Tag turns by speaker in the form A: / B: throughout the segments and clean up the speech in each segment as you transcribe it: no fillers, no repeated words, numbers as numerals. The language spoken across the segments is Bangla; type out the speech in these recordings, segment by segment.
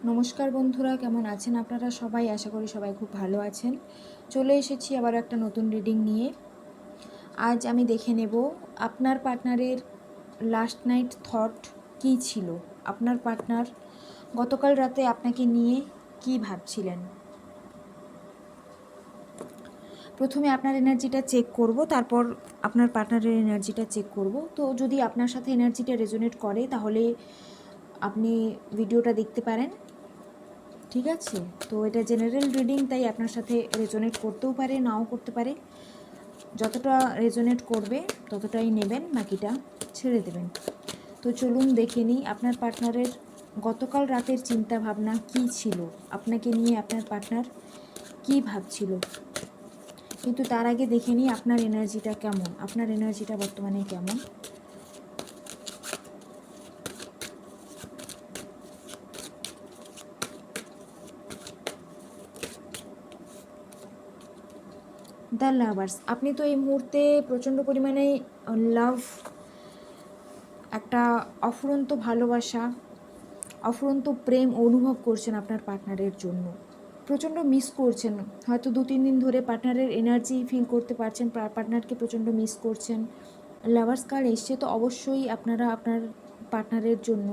A: নমস্কার বন্ধুরা, কেমন আছেন আপনারা সবাই? আশা করি সবাই খুব ভালো আছেন। চলে এসেছি আবার একটা নতুন রিডিং নিয়ে। আজ আমি দেখে নেব আপনার পার্টনারের লাস্ট নাইট থট কী ছিল। আপনার পার্টনার গতকাল রাতে আপনাকে নিয়ে কি ভাবছিলেন। প্রথমে আপনার এনার্জিটা চেক করব, তারপর আপনার পার্টনারের এনার্জিটা চেক করব। তো যদি আপনার সাথে এনার্জিটা রেজোনেট করে তাহলে আপনি ভিডিওটা দেখতে পারেন। ঠিক আছে, তো এটা জেনারেল রিডিং, তাই আপনার সাথে রেজোনেট করতেও পারে, নাও করতে পারে। যতটা রেজোনেট করবে ততটাই নেবেন, বাকিটা ছেড়ে দেবেন। তো চলুন দেখে নিই আপনার পার্টনারের গতকাল রাতের চিন্তা ভাবনা কী ছিল, আপনাকে নিয়ে আপনার পার্টনার কী ভাবছিল। কিন্তু তার আগে দেখে নিই আপনার এনার্জিটা কেমন, আপনার এনার্জিটা বর্তমানে কেমন। দ্য লাভার্স, আপনি তো এই মুহূর্তে প্রচণ্ড পরিমাণে লাভ, একটা অফুরন্ত ভালোবাসা, অফুরন্ত প্রেম অনুভব করছেন আপনার পার্টনারের জন্য। প্রচণ্ড মিস করছেন, হয়তো 2-3 দিন ধরে পার্টনারের এনার্জি ফিল করতে পারছেন, পার্টনারকে প্রচণ্ড মিস করছেন। লাভার্স কার্ড এসছে, তো অবশ্যই আপনারা আপনার পার্টনারের জন্য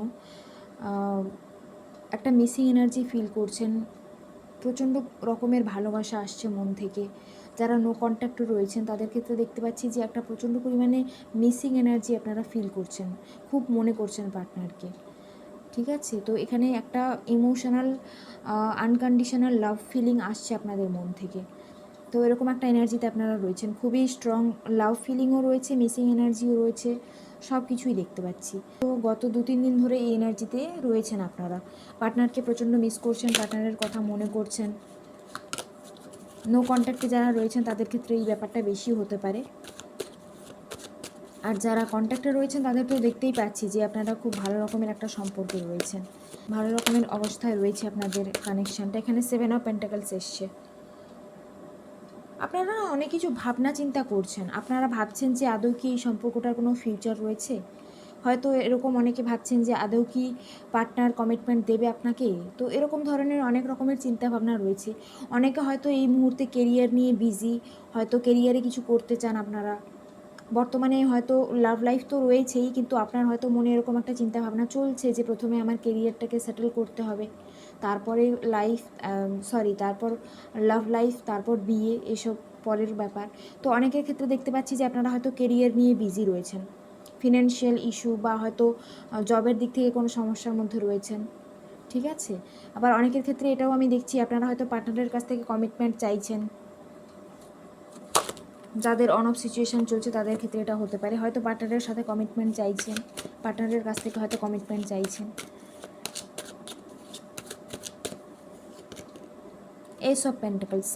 A: একটা মিসিং এনার্জি ফিল করছেন। প্রচণ্ড রকমের ভালোবাসা আসছে মন থেকে। যারা নো কন্ট্যাক্টে রয়েছেন তাদের ক্ষেত্রে দেখতে পাচ্ছি যে একটা প্রচণ্ড পরিমাণে মিসিং এনার্জি আপনারা ফিল করছেন, খুব মনে করছেন পার্টনারকে। ঠিক আছে, তো এখানে একটা ইমোশনাল আনকন্ডিশনাল লাভ ফিলিং আসছে আপনাদের মন থেকে। তো এরকম একটা এনার্জিতে আপনারা রয়েছেন, খুবই স্ট্রং লাভ ফিলিংও রয়েছে, মিসিং এনার্জিও রয়েছে, সব কিছুই দেখতে পাচ্ছি। তো গত 2-3 দিন ধরে এই এনার্জিতে রয়েছেন আপনারা। পার্টনারকে প্রচণ্ড মিস করছেন, পার্টনারের কথা মনে করছেন। নো কন্ট্যাক্টে যারা রয়েছেন তাদের ক্ষেত্রে এই ব্যাপারটা বেশি হতে পারে। আর যারা কন্ট্যাক্টে রয়েছেন তাদেরকেও দেখতেই পাচ্ছি যে আপনারা খুব ভালো রকমের একটা সম্পর্কে রয়েছেন, ভালো রকমের অবস্থায় রয়েছে আপনাদের কানেকশানটা। এখানে 7 অফ পেন্টাকলস এসছে। আপনারা অনেক কিছু ভাবনা চিন্তা করছেন, আপনারা ভাবছেন যে আদৌ কি এই সম্পর্কটার কোনো ফিউচার রয়েছে। হয়তো এরকম অনেকে ভাবছেন যে আদৌ কি পার্টনার কমিটমেন্ট দেবে আপনাকে। তো এরকম ধরনের অনেক রকমের চিন্তা ভাবনা রয়েছে। অনেকে হয়তো এই মুহূর্তে কেরিয়ার নিয়ে বিজি, হয়তো কেরিয়ারে কিছু করতে চান আপনারা। বর্তমানে হয়তো লাভ লাইফ তো রয়েছেই, কিন্তু আপনার হয়তো মনে এরকম একটা চিন্তা ভাবনা চলছে যে প্রথমে আমার কেরিয়ারটাকে সেটেল করতে হবে, তারপরে তারপর লাভ লাইফ, তারপর বিয়ে, এসব পরের ব্যাপার। তো অনেকের ক্ষেত্রে দেখতে পাচ্ছি যে আপনারা হয়তো কেরিয়ার নিয়ে বিজি রয়েছেন, ফিনান্সিয়াল ইস্যু বা হয়তো জবের দিক থেকে কোনো সমস্যার মধ্যে রয়েছেন। ঠিক আছে, আবার অনেকের ক্ষেত্রে এটাও আমি দেখছি আপনারা হয়তো পার্টনারের কাছ থেকে কমিটমেন্ট চাইছেন। যাদের অন অফ সিচুয়েশান চলছে তাদের ক্ষেত্রে এটা হতে পারে, হয়তো পার্টনারের সাথে কমিটমেন্ট চাইছেন, পার্টনারের কাছ থেকে হয়তো কমিটমেন্ট চাইছেন। এস অফ পেন্টাকলস,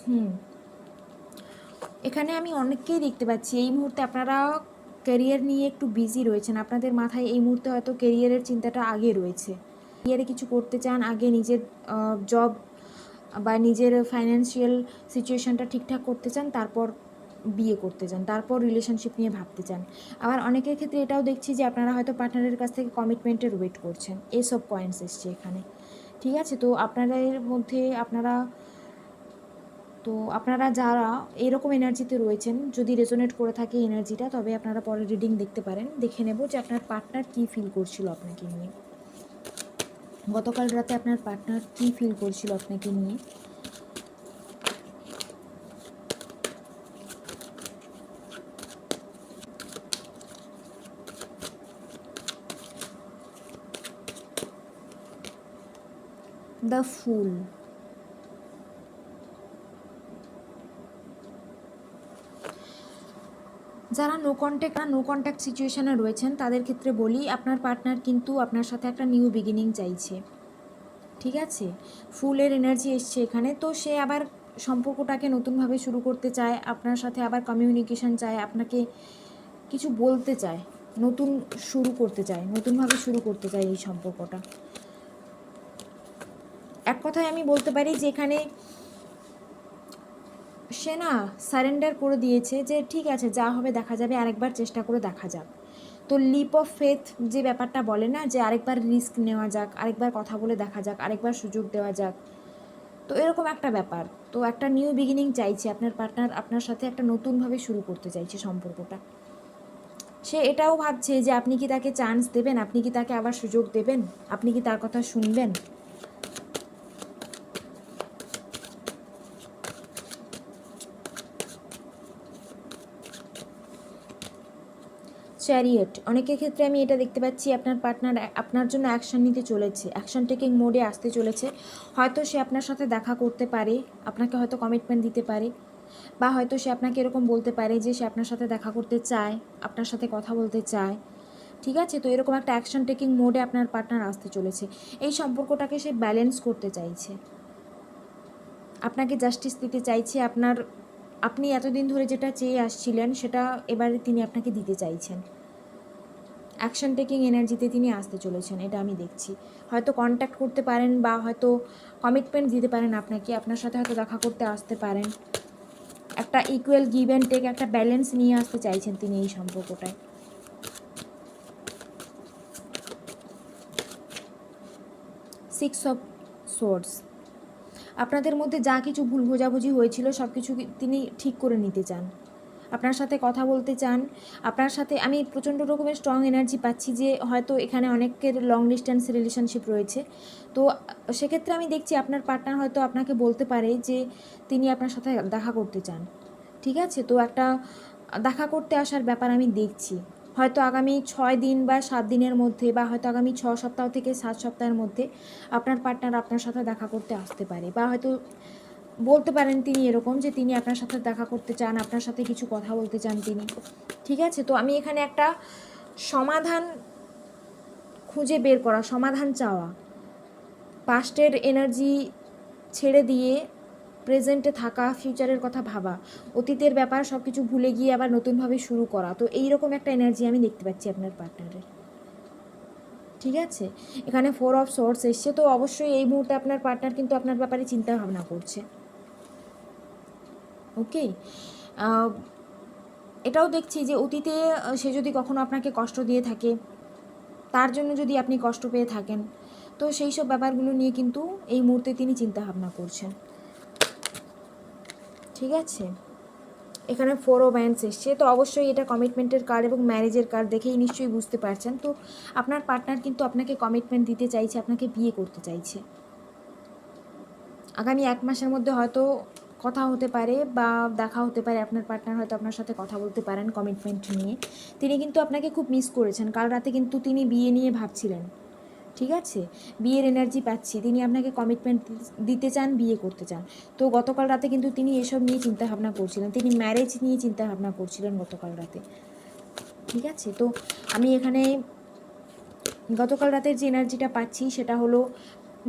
A: এখানে আমি অনেককেই দেখতে পাচ্ছি এই মুহূর্তে আপনারা ক্যারিয়ার নিয়ে একটু বিজি রয়েছেন। আপনাদের মাথায় এই মুহূর্তে হয়তো ক্যারিয়ারের চিন্তাটা আগে রয়েছে, ক্যারিয়ারে কিছু করতে চান, আগে নিজের জব বা নিজের ফাইন্যান্সিয়াল সিচুয়েশানটা ঠিকঠাক করতে চান, তারপর বিয়ে করতে চান, তারপর রিলেশনশিপ নিয়ে ভাবতে চান। আবার অনেকের ক্ষেত্রে এটাও দেখছি যে আপনারা হয়তো পার্টনারের কাছ থেকে কমিটমেন্টের ওয়েট করছেন। এসব পয়েন্টস এসছে এখানে। ঠিক আছে, তো আপনাদের মধ্যে আপনারা যারা এরকম এনার্জিতে রয়েছেন, যদি রেজোনেট করে থাকে এনার্জিটা, তবে আপনারা পরে রিডিং দেখতে পারেন। দেখে নেব যে আপনার পার্টনার কী ফিল করছিল আপনাকে নিয়ে, গতকাল রাতে আপনার পার্টনার কী ফিল করছিল আপনাকে নিয়ে। দ্য ফুল, যারা নো কন্ট্যাক্ট সিচুয়েশানে রয়েছেন তাদের ক্ষেত্রে বলি, আপনার পার্টনার কিন্তু আপনার সাথে একটা নিউ বিগিনিং চাইছে। ঠিক আছে, ফুলের এনার্জি এসছে এখানে। তো সে আবার সম্পর্কটাকে নতুনভাবে শুরু করতে চায়, আপনার সাথে আবার কমিউনিকেশন চায়, আপনাকে কিছু বলতে চায়, নতুনভাবে শুরু করতে চায় এই সম্পর্কটা। এক কথায় আমি বলতে পারি যে এখানে সে না সারেন্ডার করে দিয়েছে, যে ঠিক আছে যা হবে দেখা যাবে, আরেকবার চেষ্টা করে দেখা যাক। তো লিপ অফ ফেথ যে ব্যাপারটা বলে না, যে আরেকবার রিস্ক নেওয়া যাক, আরেকবার কথা বলে দেখা যাক, আরেকবার সুযোগ দেওয়া যাক, তো এরকম একটা ব্যাপার। তো একটা নিউ বিগিনিং চাইছে আপনার পার্টনার, আপনার সাথে একটা নতুনভাবে শুরু করতে চাইছে সম্পর্কটা। সে এটাও ভাবছে যে আপনি কি তাকে চান্স দেবেন, আপনি কি তাকে আবার সুযোগ দেবেন, আপনি কি তার কথা শুনবেন। চ্যারিয়েট, অনেকের ক্ষেত্রে আমি এটা দেখতে পাচ্ছি আপনার পার্টনার আপনার জন্য অ্যাকশন নিতে চলেছে, অ্যাকশন টেকিং মোডে আসতে চলেছে। হয়তো সে আপনার সাথে দেখা করতে পারে, আপনাকে হয়তো কমিটমেন্ট দিতে পারে, বা হয়তো সে আপনাকে এরকম বলতে পারে যে সে আপনার সাথে দেখা করতে চায়, আপনার সাথে কথা বলতে চায়। ঠিক আছে, তো এরকম একটা অ্যাকশন টেকিং মোডে আপনার পার্টনার আসতে চলেছে। এই সম্পর্কটাকে সে ব্যালেন্স করতে চাইছে, আপনাকে জাস্টিস দিতে চাইছে। আপনি এতদিন ধরে যেটা চেয়ে আসছিলেন সেটা এবারে তিনি আপনাকে দিতে চাইছেন। অ্যাকশন টেকিং এনার্জিতে তিনি আসতে চলেছেন, এটা আমি দেখছি। হয়তো কন্ট্যাক্ট করতে পারেন, বা হয়তো কমিটমেন্ট দিতে পারেন আপনাকে, আপনার সাথে হয়তো দেখা করতে আসতে পারেন। একটা ইকুয়াল গিভ অ্যান্ড টেক, একটা ব্যালেন্স নিয়ে আসতে চাইছেন তিনি এই সম্পর্কটায়। সিক্স অফ সোর্ডস, আপনাদের মধ্যে যা কিছু ভুল বোঝাবুঝি হয়েছিল সব কিছু তিনি ঠিক করে নিতে চান, আপনার সাথে কথা বলতে চান। আপনার সাথে আমি প্রচণ্ড রকমের স্ট্রং এনার্জি পাচ্ছি যে হয়তো এখানে অনেকের লং ডিস্ট্যান্স রিলেশনশিপ রয়েছে। তো সেক্ষেত্রে আমি দেখছি আপনার পার্টনার হয়তো আপনাকে বলতে পারে যে তিনি আপনার সাথে দেখা করতে চান। ঠিক আছে, তো একটা দেখা করতে আসার ব্যাপার আমি দেখছি। হয়তো আগামী 6 দিন বা 7 দিনের মধ্যে, বা হয়তো আগামী 6 সপ্তাহ থেকে 7 সপ্তাহের মধ্যে আপনার পার্টনার আপনার সাথে দেখা করতে আসতে পারে, বা হয়তো বলতে পারেন তিনি এরকম যে তিনি আপনার সাথে দেখা করতে চান, আপনার সাথে কিছু কথা বলতে চান তিনি। ঠিক আছে, তো আমি এখানে একটা সমাধান খুঁজে বের করা, সমাধান চাওয়া, পাস্টের এনার্জি ছেড়ে দিয়ে প্রেজেন্টে থাকা, ফিউচারের কথা ভাবা, অতীতের ব্যাপার সব কিছু ভুলে গিয়ে আবার নতুনভাবে শুরু করা। তো এইরকম একটা এনার্জি আমি দেখতে পাচ্ছি আপনার পার্টনারের। ঠিক আছে, এখানে 4 অফ সোর্স এসছে, তো অবশ্যই এই মুহূর্তে আপনার পার্টনার কিন্তু আপনার ব্যাপারে চিন্তা ভাবনা করছে। ওকে, এটাও দেখছি যে অতীতে সে যদি কখনো আপনাকে কষ্ট দিয়ে থাকে, তার জন্য যদি আপনি কষ্ট পেয়ে থাকেন, তো সেই সব ব্যাপারগুলো নিয়ে কিন্তু এই মুহূর্তে তিনি চিন্তা ভাবনা করছেন। ঠিক আছে, এখানে 4 অফ ওয়ান্ডস এসছে, তো অবশ্যই এটা কমিটমেন্টের কার্ড এবং ম্যারেজের কার্ড, দেখেই নিশ্চয়ই বুঝতে পারছেন। তো আপনার পার্টনার কিন্তু আপনাকে কমিটমেন্ট দিতে চাইছে, আপনাকে বিয়ে করতে চাইছে। আগামী 1 মাসের মধ্যে হয়তো কথা হতে পারে বা দেখা হতে পারে, আপনার পার্টনার হয়তো আপনার সাথে কথা বলতে পারেন কমিটমেন্ট নিয়ে। তিনি কিন্তু আপনাকে খুব মিস করেছেন, কাল রাতে কিন্তু তিনি বিয়ে নিয়ে ভাবছিলেন। ঠিক আছে, বিয়ের এনার্জি পাচ্ছি, তিনি আপনাকে কমিটমেন্ট দিতে চান, বিয়ে করতে চান। তো গতকাল রাতে কিন্তু তিনি এসব নিয়ে চিন্তাভাবনা করছিলেন, তিনি ম্যারেজ নিয়ে চিন্তাভাবনা করছিলেন গতকাল রাতে। ঠিক আছে, তো আমি এখানে গতকাল রাতের যে এনার্জিটা পাচ্ছি সেটা হলো,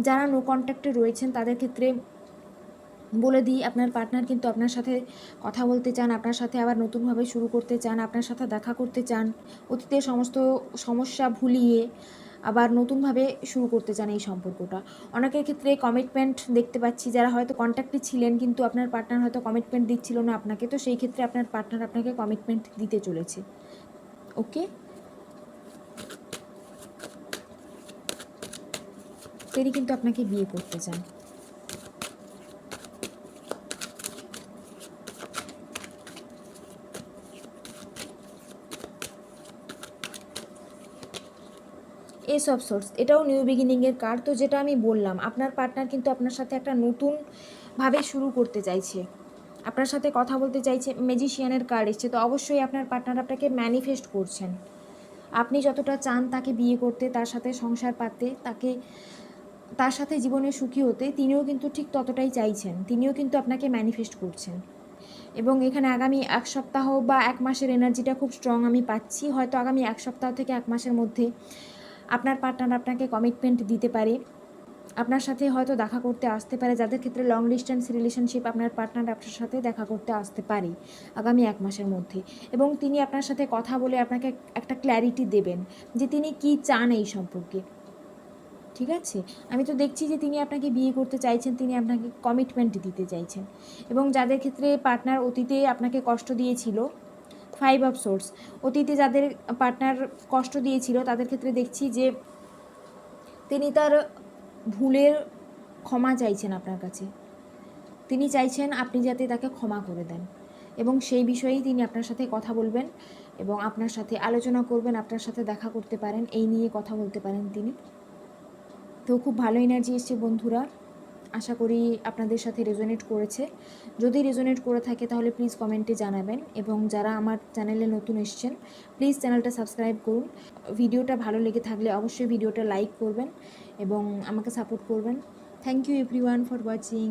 A: যারা নো কন্ট্যাক্টে রয়েছেন তাদের ক্ষেত্রে বলে দিই, আপনার পার্টনার কিন্তু আপনার সাথে কথা বলতে চান, আপনার সাথে আবার নতুনভাবে শুরু করতে চান, আপনার সাথে দেখা করতে চান, অতীতের সমস্ত সমস্যা ভুলিয়ে আবার নতুনভাবে শুরু করতে চান এই সম্পর্কটা। অনেকের ক্ষেত্রে কমিটমেন্ট দেখতে পাচ্ছি, যারা হয়তো কন্ট্যাক্টে ছিলেন কিন্তু আপনার পার্টনার হয়তো কমিটমেন্ট দিচ্ছিল না আপনাকে, তো সেই ক্ষেত্রে আপনার পার্টনার আপনাকে কমিটমেন্ট দিতে চলেছে। ওকে, তিনি কিন্তু আপনাকে বিয়ে করতে চান। এস অফ সোর্স, এটাও নিউ বিগিনিংয়ের কার্ড। তো যেটা আমি বললাম, আপনার পার্টনার কিন্তু আপনার সাথে একটা নতুনভাবে শুরু করতে চাইছে, আপনার সাথে কথা বলতে চাইছে। ম্যাজিশিয়ানের কার্ড এসছে, তো অবশ্যই আপনার পার্টনার আপনাকে ম্যানিফেস্ট করছেন। আপনি যতটা চান তাকে বিয়ে করতে, তার সাথে সংসার পাততে, তার সাথে জীবনে সুখী হতে, তিনিও কিন্তু ঠিক ততটাই চাইছেন, তিনিও কিন্তু আপনাকে ম্যানিফেস্ট করছেন। এবং এখানে আগামী 1 সপ্তাহ বা 1 মাসের এনার্জিটা খুব স্ট্রং আমি পাচ্ছি। হয়তো আগামী 1 সপ্তাহ থেকে 1 মাসের মধ্যে আপনার পার্টনার আপনাকে কমিটমেন্ট দিতে পারে, আপনার সাথে হয়তো দেখা করতে আসতে পারে। যাদের ক্ষেত্রে লং ডিস্ট্যান্স রিলেশনশিপ, আপনার পার্টনার আপনার সাথে দেখা করতে আসতে পারে আগামী 1 মাসের মধ্যে, এবং তিনি আপনার সাথে কথা বলে আপনাকে একটা ক্ল্যারিটি দেবেন যে তিনি কি চান এই সম্পর্কে। ঠিক আছে, আমি তো দেখছি যে তিনি আপনাকে বিয়ে করতে চাইছেন, তিনি আপনাকে কমিটমেন্ট দিতে চাইছেন। এবং যাদের ক্ষেত্রে পার্টনার অতীতে আপনাকে কষ্ট দিয়েছিল, 5 অফ সোর্স, অতীতে যাদের পার্টনার কষ্ট দিয়েছিল তাদের ক্ষেত্রে দেখছি যে তিনি তার ভুলের ক্ষমা চাইছেন আপনার কাছে। তিনি চাইছেন আপনি যাতে তাকে ক্ষমা করে দেন, এবং সেই বিষয়েই তিনি আপনার সাথে কথা বলবেন এবং আপনার সাথে আলোচনা করবেন, আপনার সাথে দেখা করতে পারেন, এই নিয়ে কথা বলতে পারেন তিনি। তো খুব ভালো এনার্জি এসছে বন্ধুরা, আশা করি আপনাদের সাথে রেজোনেট করেছে। যদি রেজোনেট করে থাকে তাহলে প্লিজ কমেন্টে জানাবেন, এবং যারা আমার চ্যানেলে নতুন এসছেন প্লিজ চ্যানেলটা সাবস্ক্রাইব করুন। ভিডিওটা ভালো লেগে থাকলে অবশ্যই ভিডিওটা লাইক করবেন এবং আমাকে সাপোর্ট করবেন। Thank you everyone for watching.